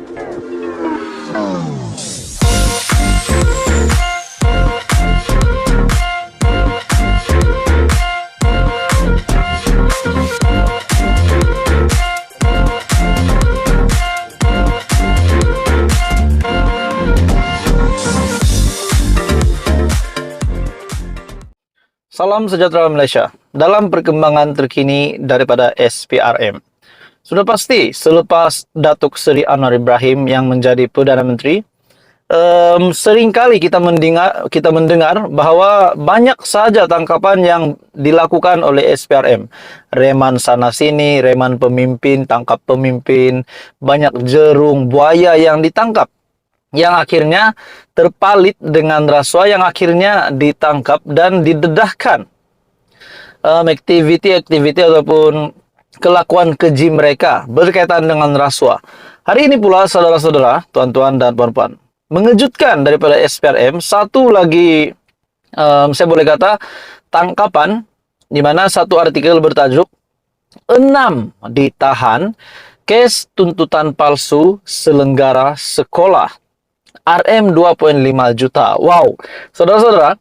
Salam sejahtera Malaysia. Dalam perkembangan terkini daripada SPRM, sudah pasti selepas Datuk Seri Anwar Ibrahim yang menjadi Perdana Menteri, seringkali kita mendengar bahawa banyak saja tangkapan yang dilakukan oleh SPRM. Reman sana sini, reman pemimpin, tangkap pemimpin, banyak jerung, buaya yang ditangkap, yang akhirnya terpalit dengan rasuah, yang akhirnya ditangkap dan didedahkan aktiviti ataupun kelakuan keji mereka berkaitan dengan rasuah. Hari ini pula, saudara-saudara, tuan-tuan dan puan-puan, mengejutkan daripada SPRM, satu lagi saya boleh kata tangkapan, di mana satu artikel bertajuk 6 ditahan kes tuntutan palsu selenggara sekolah, RM 2.5 juta. Wow, saudara-saudara,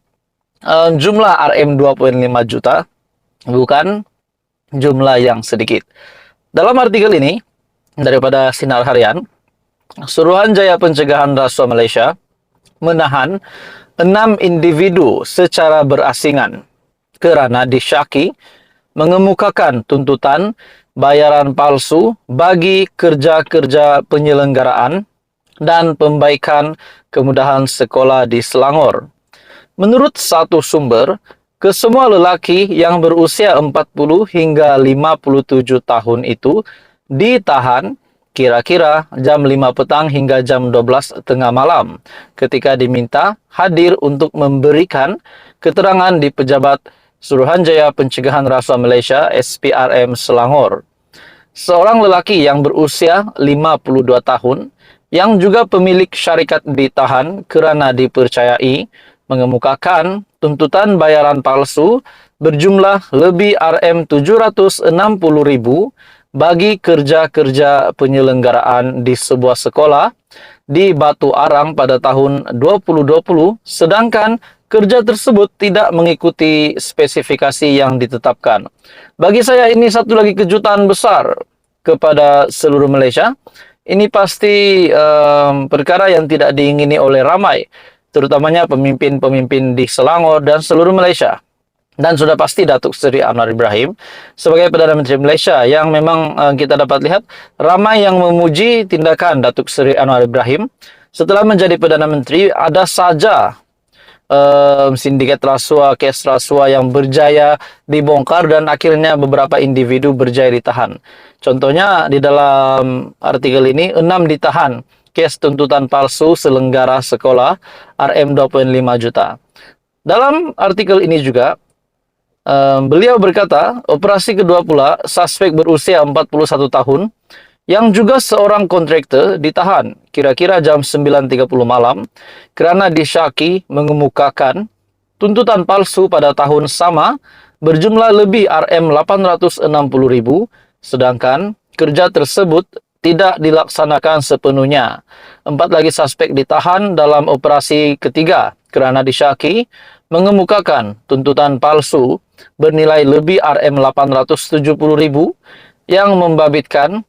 jumlah RM 2.5 juta bukan jumlah yang sedikit. Dalam artikel ini, daripada Sinar Harian, Suruhanjaya Pencegahan Rasuah Malaysia menahan 6 individu secara berasingan kerana disyaki mengemukakan tuntutan bayaran palsu bagi kerja-kerja penyelenggaraan dan pembaikan kemudahan sekolah di Selangor. Menurut satu sumber, kesemua lelaki yang berusia 40 hingga 57 tahun itu ditahan kira-kira jam 5 petang hingga jam 12 tengah malam ketika diminta hadir untuk memberikan keterangan di Pejabat Suruhanjaya Pencegahan Rasuah Malaysia SPRM Selangor. Seorang lelaki yang berusia 52 tahun yang juga pemilik syarikat ditahan kerana dipercayai mengemukakan tuntutan bayaran palsu berjumlah lebih RM760,000 bagi kerja-kerja penyelenggaraan di sebuah sekolah di Batu Arang pada tahun 2020, sedangkan kerja tersebut tidak mengikuti spesifikasi yang ditetapkan. Bagi saya ini satu lagi kejutan besar kepada seluruh Malaysia. Ini pasti perkara yang tidak diingini oleh ramai, terutamanya pemimpin-pemimpin di Selangor dan seluruh Malaysia. Dan sudah pasti Datuk Seri Anwar Ibrahim sebagai Perdana Menteri Malaysia, yang memang kita dapat lihat ramai yang memuji tindakan Datuk Seri Anwar Ibrahim. Setelah menjadi Perdana Menteri, ada saja sindiket rasuah, kes rasuah yang berjaya dibongkar dan akhirnya beberapa individu berjaya ditahan. Contohnya di dalam artikel ini, 6 ditahan kes tuntutan palsu selenggara sekolah RM 2.5 juta. Dalam artikel ini juga beliau berkata, operasi kedua pula suspek berusia 41 tahun yang juga seorang kontraktor ditahan kira-kira jam 9.30 malam kerana disyaki mengemukakan tuntutan palsu pada tahun sama berjumlah lebih RM860,000, sedangkan kerja tersebut tidak dilaksanakan sepenuhnya. 4 lagi suspek ditahan dalam operasi ketiga kerana disyaki mengemukakan tuntutan palsu bernilai lebih RM870,000 yang membabitkan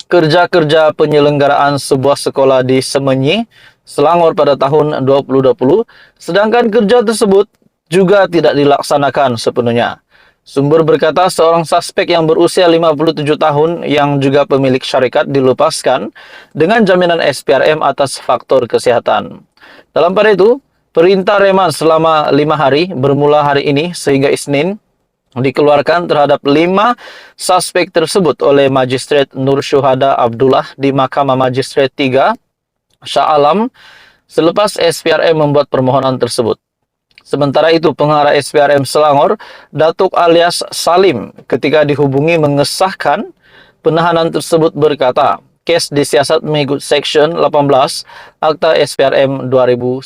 kerja-kerja penyelenggaraan sebuah sekolah di Semenyi, Selangor pada tahun 2020, sedangkan kerja tersebut juga tidak dilaksanakan sepenuhnya. Sumber berkata seorang suspek yang berusia 57 tahun yang juga pemilik syarikat dilepaskan dengan jaminan SPRM atas faktor kesihatan. Dalam pada itu, perintah reman selama 5 hari bermula hari ini sehingga Isnin dikeluarkan terhadap 5 suspek tersebut oleh Magistrat Nur Syuhada Abdullah di Mahkamah Magistrat 3 Shah Alam selepas SPRM membuat permohonan tersebut. Sementara itu, pengarah SPRM Selangor, Datuk alias Salim, ketika dihubungi mengesahkan penahanan tersebut berkata, kes disiasat mengikut Seksyen 18 Akta SPRM 2009.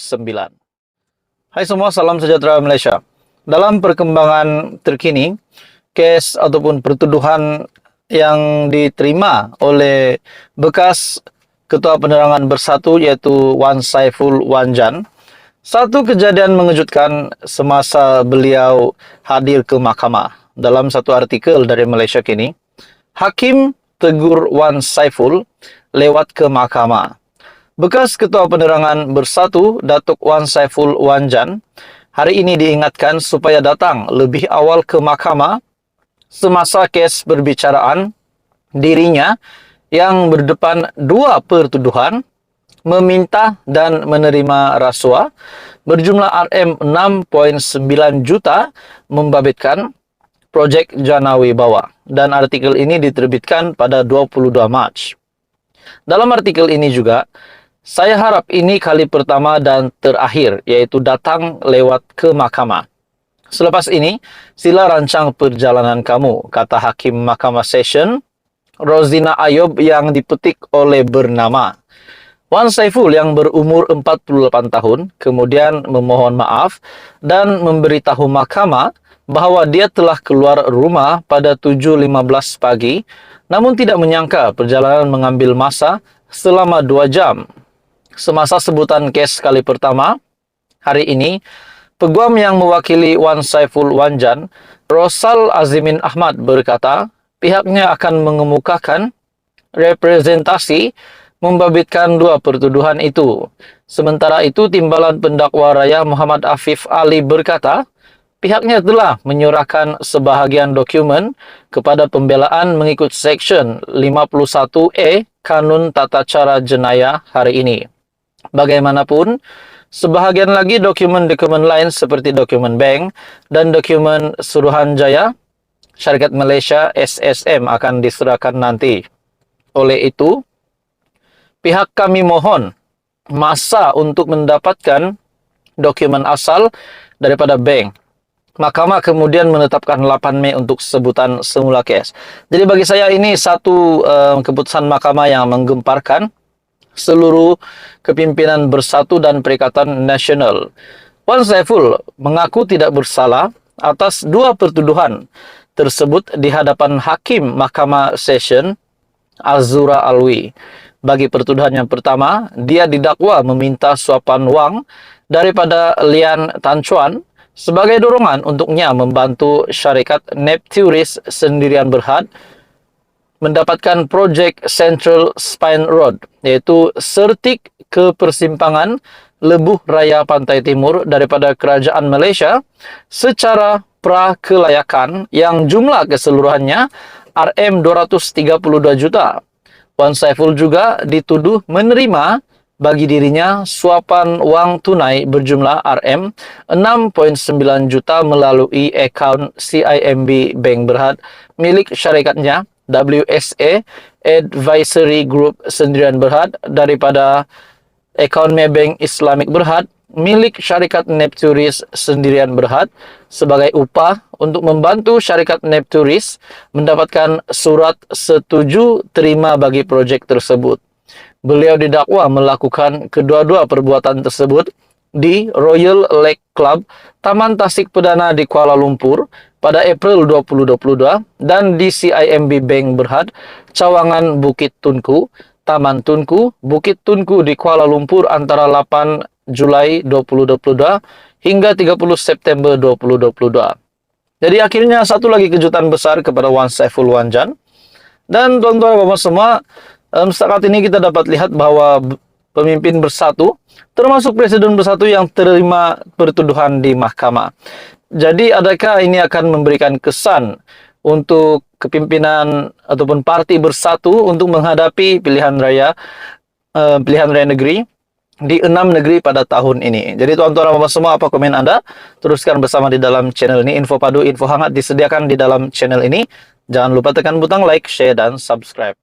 Hai semua, salam sejahtera Malaysia. Dalam perkembangan terkini, kes ataupun pertuduhan yang diterima oleh bekas Ketua Penerangan Bersatu yaitu Wan Saiful Wanjan. Satu kejadian mengejutkan semasa beliau hadir ke mahkamah. Dalam satu artikel dari Malaysia Kini, Hakim tegur Wan Saiful lewat ke mahkamah. Bekas Ketua Penerangan Bersatu, Datuk Wan Saiful Wanjan, hari ini diingatkan supaya datang lebih awal ke mahkamah semasa kes perbicaraan dirinya yang berdepan dua pertuduhan meminta dan menerima rasuah berjumlah RM6.9 juta membabitkan projek Janawi Bawah, dan artikel ini diterbitkan pada 22 Mac. Dalam artikel ini juga, saya harap ini kali pertama dan terakhir, yaitu datang lewat ke mahkamah. Selepas ini, sila rancang perjalanan kamu, kata Hakim Mahkamah Session Rozina Ayub yang dipetik oleh bernama Wan Saiful yang berumur 48 tahun, kemudian memohon maaf dan memberitahu mahkamah bahawa dia telah keluar rumah pada 7.15 pagi, namun tidak menyangka perjalanan mengambil masa selama 2 jam. Semasa sebutan kes kali pertama, hari ini, peguam yang mewakili Wan Saiful Wanjan, Rosal Azimin Ahmad berkata, pihaknya akan mengemukakan representasi membabitkan dua pertuduhan itu. Sementara itu, Timbalan Pendakwa Raya Muhammad Afif Ali berkata, pihaknya telah menyurahkan sebahagian dokumen kepada pembelaan mengikut Seksyen 51A Kanun Tata Cara Jenayah hari ini. Bagaimanapun, sebahagian lagi dokumen-dokumen lain seperti dokumen bank dan dokumen Suruhanjaya Syarikat Malaysia SSM akan diserahkan nanti. Oleh itu, pihak kami mohon masa untuk mendapatkan dokumen asal daripada bank. Mahkamah kemudian menetapkan 8 Mei untuk sebutan semula kes. Jadi bagi saya ini satu keputusan mahkamah yang menggemparkan seluruh kepimpinan Bersatu dan Perikatan Nasional. Wan Saiful mengaku tidak bersalah atas dua pertuduhan tersebut di hadapan Hakim Mahkamah Session Azura Alwi. Bagi pertuduhan yang pertama, dia didakwa meminta suapan wang daripada Lian Tan Chuan sebagai dorongan untuknya membantu syarikat Nepturis Sendirian Berhad mendapatkan projek Central Spine Road, yaitu sertik ke persimpangan Lebuh Raya Pantai Timur daripada Kerajaan Malaysia secara prakelayakan yang jumlah keseluruhannya RM232 juta. Wan Saiful juga dituduh menerima bagi dirinya suapan wang tunai berjumlah RM6.9 juta melalui akaun CIMB Bank Berhad milik syarikatnya WSA Advisory Group Sendirian Berhad daripada akaun Maybank Islamic Berhad milik syarikat Nepturis Sendirian Berhad sebagai upah untuk membantu syarikat Nepturis mendapatkan surat setuju terima bagi projek tersebut. Beliau didakwa melakukan kedua-dua perbuatan tersebut di Royal Lake Club, Taman Tasik Perdana di Kuala Lumpur pada April 2022 dan di CIMB Bank Berhad, Cawangan Bukit Tunku, Taman Tunku, Bukit Tunku di Kuala Lumpur antara 8 Julai 2022 hingga 30 September 2022. Jadi akhirnya satu lagi kejutan besar kepada Wan Saiful Wanjan. Dan tuan-tuan dan puan semua, saat ini kita dapat lihat bahwa pemimpin Bersatu, termasuk Presiden Bersatu yang terima pertuduhan di mahkamah. Jadi adakah ini akan memberikan kesan untuk kepimpinan ataupun parti Bersatu untuk menghadapi pilihan raya negeri di 6 negeri pada tahun ini. Jadi tuan-tuan dan puan semua, apa komen Anda? Teruskan bersama di dalam channel ini. Info padu, info hangat disediakan di dalam channel ini. Jangan lupa tekan butang like, share, dan subscribe.